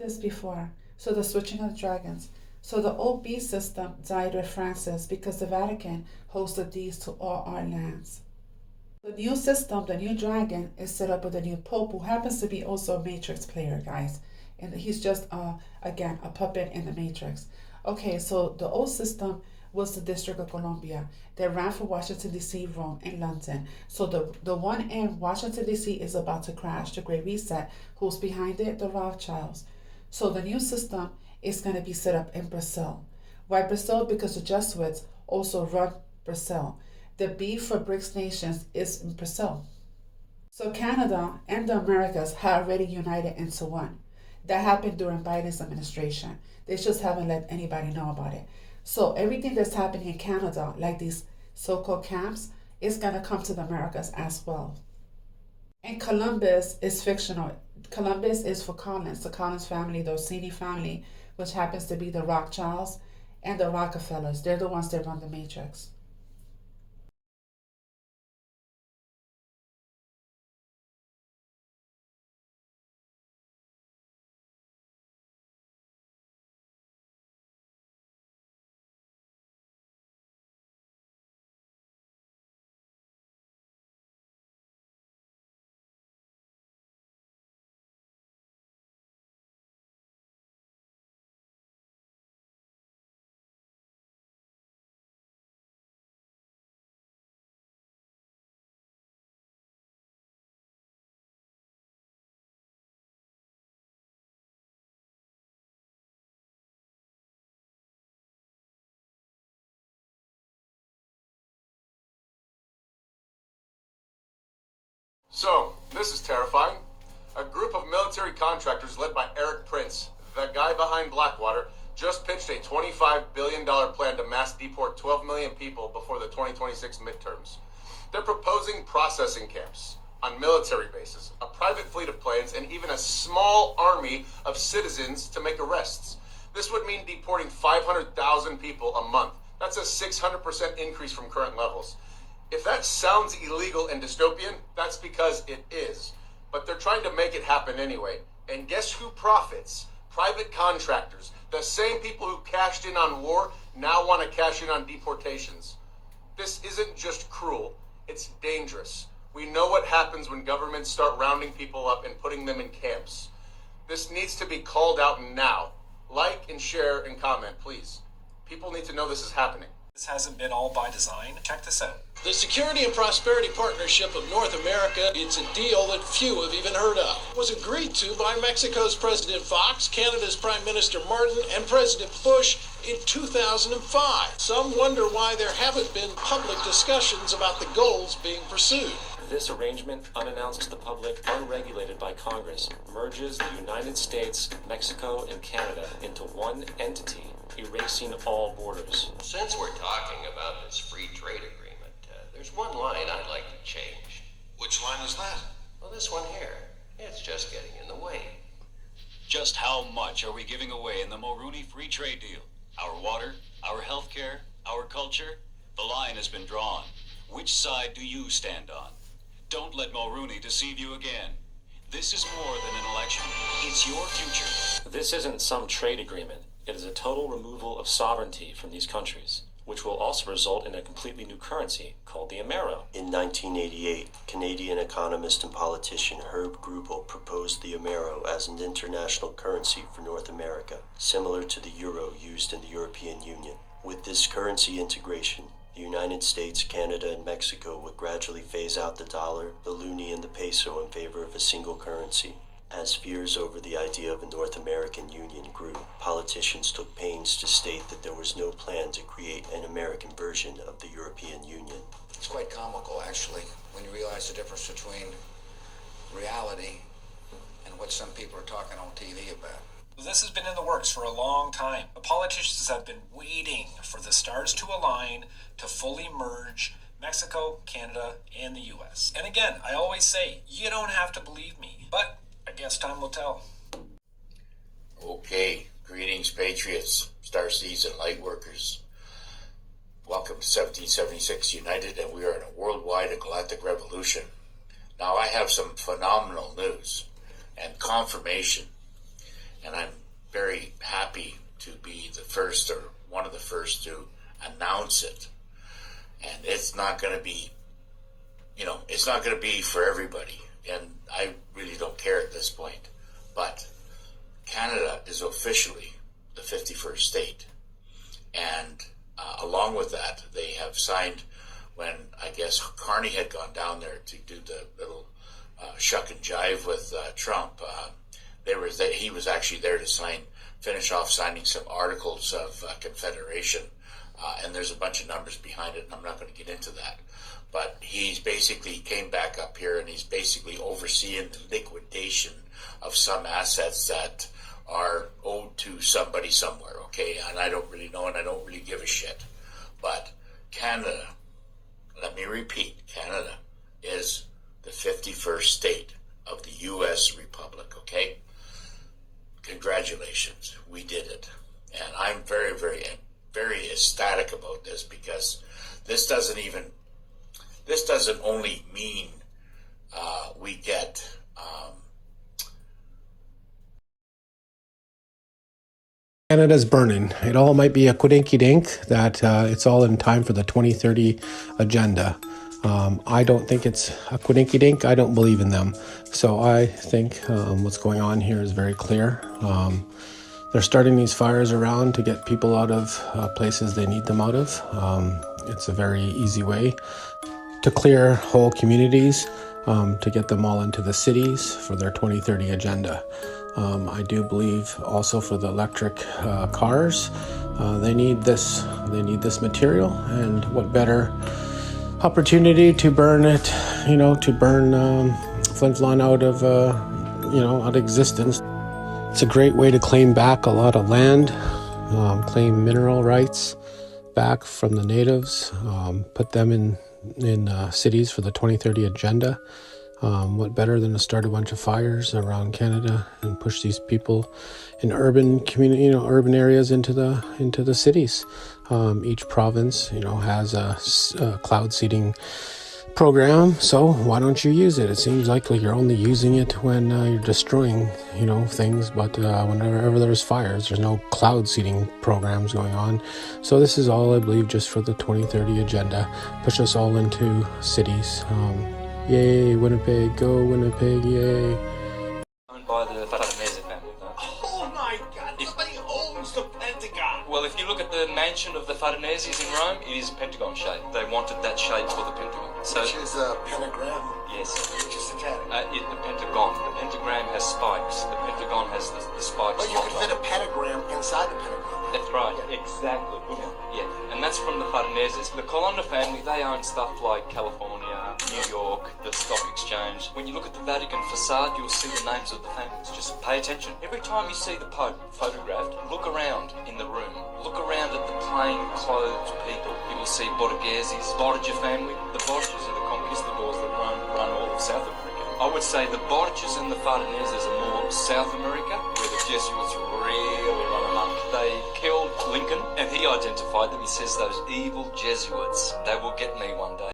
this before. So the switching of the dragons. So the old beast system died with Francis because the Vatican holds the deeds to all our lands. The new system, the new dragon, is set up with a new pope who happens to be also a Matrix player, guys. And he's just, again, a puppet in the Matrix. Okay, so the old system was the District of Columbia. They ran for Washington, D.C., Rome, and London. So the one in Washington, D.C. is about to crash, the Great Reset. Who's behind it? The Rothschilds. So the new system is going to be set up in Brazil. Why Brazil? Because the Jesuits also run Brazil. The B for BRICS nations is in Brazil. So Canada and the Americas have already united into one. That happened during Biden's administration. They just haven't let anybody know about it. So everything that's happening in Canada, like these so-called camps, is going to come to the Americas as well. And Columbus is fictional. Columbus is for Collins, the Collins family, the Orsini family, which happens to be the Rothschilds and the Rockefellers. They're the ones that run the Matrix. So, this is terrifying. A group of military contractors led by Erik Prince, the guy behind Blackwater, just pitched a $25 billion plan to mass deport 12 million people before the 2026 midterms. They're proposing processing camps on military bases, a private fleet of planes, and even a small army of citizens to make arrests. This would mean deporting 500,000 people a month. That's a 600% increase from current levels. If that sounds illegal and dystopian, that's because it is. But they're trying to make it happen anyway. And guess who profits? Private contractors. The same people who cashed in on war now want to cash in on deportations. This isn't just cruel, it's dangerous. We know what happens when governments start rounding people up and putting them in camps. This needs to be called out now. Like and share and comment, please. People need to know this is happening. This hasn't been all by design. Check this out. The Security and Prosperity Partnership of North America, it's a deal that few have even heard of. It was agreed to by Mexico's President Fox, Canada's Prime Minister Martin, and President Bush in 2005. Some wonder why there haven't been public discussions about the goals being pursued. This arrangement, unannounced to the public, unregulated by Congress, merges the United States, Mexico, and Canada into one entity, erasing all borders. Since we're talking about this free trade agreement, there's one line I'd like to change. Which line is that? Well, this one here. It's just getting in the way. Just how much are we giving away in the Mulrooney Free Trade Deal? Our water, our healthcare, our culture? The line has been drawn. Which side do you stand on? Don't let Mulrooney deceive you again. This is more than an election. It's your future. This isn't some trade agreement. It is a total removal of sovereignty from these countries, which will also result in a completely new currency called the Amero. In 1988, Canadian economist and politician Herb Grubel proposed the Amero as an international currency for North America, similar to the euro used in the European Union. With this currency integration, the United States, Canada, and Mexico would gradually phase out the dollar, the loonie, and the peso in favor of a single currency. As fears over the idea of a North American Union grew, politicians took pains to state that there was no plan to create an American version of the European Union. It's quite comical, actually, when you realize the difference between reality and what some people are talking on TV about. This has been in the works for a long time. The politicians have been waiting for the stars to align to fully merge Mexico, Canada, and the U.S. And again, I always say, you don't have to believe me, but I guess time will tell. Okay, greetings patriots, star seeds and light workers. Welcome to 1776 United, and we are in a worldwide and galactic revolution. Now I have some phenomenal news and confirmation, and I'm to be the first or one of the first to announce it. And it's not going to be, it's not going to be for everybody. And I really don't care at this point. But Canada is officially the 51st state. And along with that, they have signed, when I guess Carney had gone down there to do the little shuck and jive with Trump, he was actually there to finish off signing some articles of confederation. And there's a bunch of numbers behind it, and I'm not going to get into that. But he's basically came back up here, and he's basically overseeing the liquidation of some assets that are owed to somebody somewhere, okay? And I don't really know, and I don't really give a shit. But Canada, let me repeat, Canada is the 51st state of the U.S. Republic, okay? Congratulations, we did it. And I'm very, very, very ecstatic about this, because this doesn't only mean we get Canada's burning. It all might be a quidinky-dink that it's all in time for the 2030 agenda. I don't think it's a quidinky-dink. I don't believe in them. So I think what's going on here is very clear. They're starting these fires around to get people out of places they need them out of. It's a very easy way to clear whole communities, to get them all into the cities for their 2030 agenda. I do believe also for the electric cars, they need this material, and what better opportunity to burn it, to burn Flin Flon out of existence. It's a great way to claim back a lot of land, claim mineral rights back from the natives, put them in cities for the 2030 agenda. What better than to start a bunch of fires around Canada and push these people in urban community, urban areas into the cities. Each province, has a cloud seeding program, so why don't you use it? It seems like you're only using it when you're destroying, things, but whenever there's fires, there's no cloud seeding programs going on. So this is all, I believe, just for the 2030 agenda. Push us all into cities. Yay, Winnipeg, go Winnipeg, yay. Owned by the Farnese family. Oh my God, somebody owns the Pentagon. Well, if you look at the mansion of the Farneses in Rome, it is Pentagon shaped. They wanted that shape for the Pentagon. Which is a pentagram. Yes. Which is satanic. The Pentagon. The pentagram has spikes. The Pentagon has the spikes. But you can fit a pentagram inside the pentagram. That's right, exactly. Yeah, and that's from the Farneses. The Colonna family, they own stuff like California, New York, the Stock Exchange. When you look at the Vatican facade, you'll see the names of the families. Just pay attention. Every time you see the Pope photographed, look around in the room. Look around at the plain-clothed people. You will see Borghesi's, Borgia family. The Borgias are the conquistadors that run all of South America. I would say the Borgias and the Farneses are more South America, where the Jesuits really run amok. They killed Lincoln, and he identified them. He says, those evil Jesuits, they will get me one day.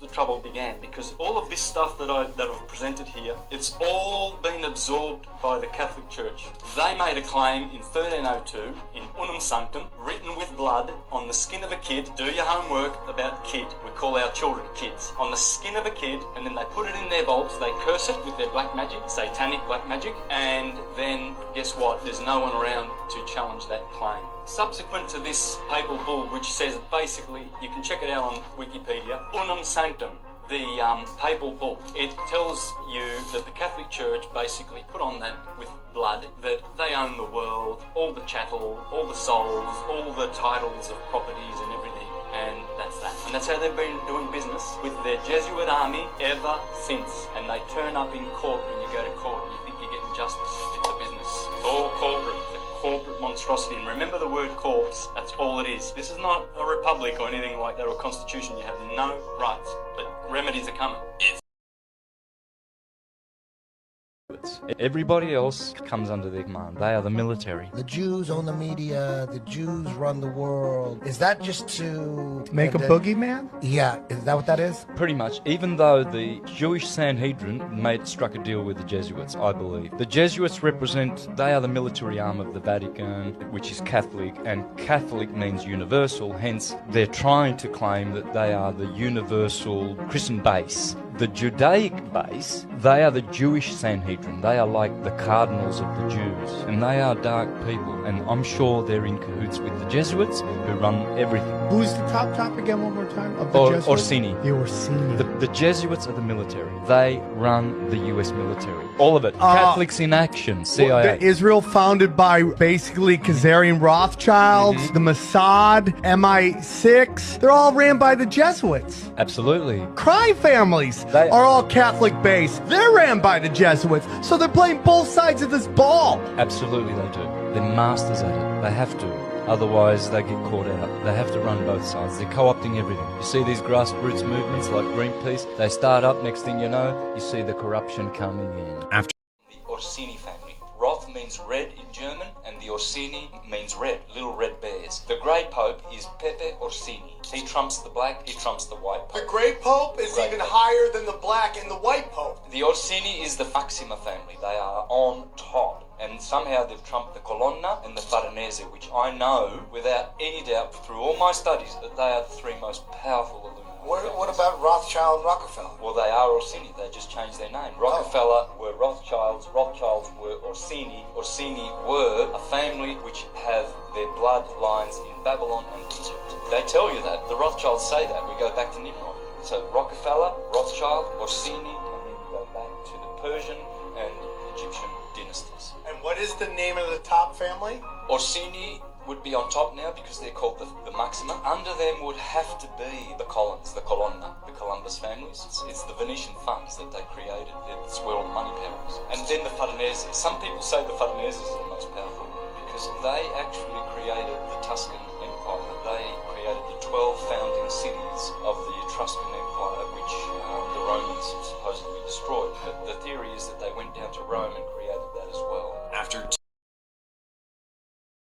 The trouble began, because all of this stuff that I've presented here, it's all been absorbed by the Catholic Church. They made a claim in 1302 in Unum Sanctum, written with blood on the skin of a kid. Do your homework about kid. We call our children kids. On the skin of a kid, and then they put it in their vaults. They curse it with their black magic, satanic black magic, and then guess what? There's no one around to challenge that claim. subsequent to this papal bull, which says basically, you can check it out on Wikipedia, Unum Sanctum, the papal bull. It tells you that the Catholic Church basically put on that with blood, that they own the world, all the chattel, all the souls, all the titles of properties and everything, and that's that. And that's how they've been doing business with their Jesuit army ever since. And they turn up in court when you go to court and you think you're getting justice. It's a business. It's all corporate. It's a corporate monstrosity. And remember the word corpse, that's all it is. This is not a republic or anything like that, or a constitution. You have no rights, but remedies are coming. Everybody else comes under their command. They are the military. The Jews own the media. The Jews run the world. Is that just to make a boogeyman? Yeah, is that what that is? Pretty much. Even though the Jewish Sanhedrin struck a deal with the Jesuits, I believe. The Jesuits they are the military arm of the Vatican, which is Catholic, and Catholic means universal. Hence, they're trying to claim that they are the universal Christian base. The Judaic base, they are the Jewish Sanhedrin. They are like the cardinals of the Jews, and they are dark people, and I'm sure they're in cahoots with the Jesuits, who run everything. Who's the top again one more time? Of the Jesuits? Orsini. The Orsini. The Jesuits are the military. They run the US military. All of it. Catholics in action, CIA. Israel founded by basically Khazarian Rothschilds, the Mossad, MI6. They're all ran by the Jesuits. Absolutely. Crime families are all Catholic based. They're ran by the Jesuits. So they're playing both sides of this ball. Absolutely they do. They're masters at it. They have to. Otherwise they get caught out. They have to run both sides. They're co-opting everything. You see these grassroots movements like Greenpeace, they start up, next thing you know, you see the corruption coming in. The Orsini family. Roth means red in German, and the Orsini means red, little red bears. The Grey Pope is Pepe Orsini. He trumps the black, he trumps the white Pope. The Grey Pope is even higher than the Black and the White Pope. The Orsini is the Maxima family. They are on top. And somehow they've trumped the Colonna and the Farnese, which I know, without any doubt, through all my studies, that they are the three most powerful Illuminati. What about Rothschild and Rockefeller? Well, they are Orsini. They just changed their name. Rockefeller were Rothschilds. Rothschilds were Orsini. Orsini were a family which have their bloodlines in Babylon and Egypt. They tell you that. The Rothschilds say that. We go back to Nimrod. So Rockefeller, Rothschild, Orsini, and then we go back to the Persian and Egyptian dynasties. And what is the name of the top family? Orsini would be on top now because they're called the Maxima. Under them would have to be the Collins, the Colonna, the Columbus families. It's the Venetian funds that they created. It's where all the money power is. And then the Farnese. Some people say the Farnese are the most powerful because they actually created the Tuscan Empire. They created the 12 founding cities of the Etruscan Empire, which the Romans supposedly destroyed. But the theory is that they went down to Rome and created that as well. After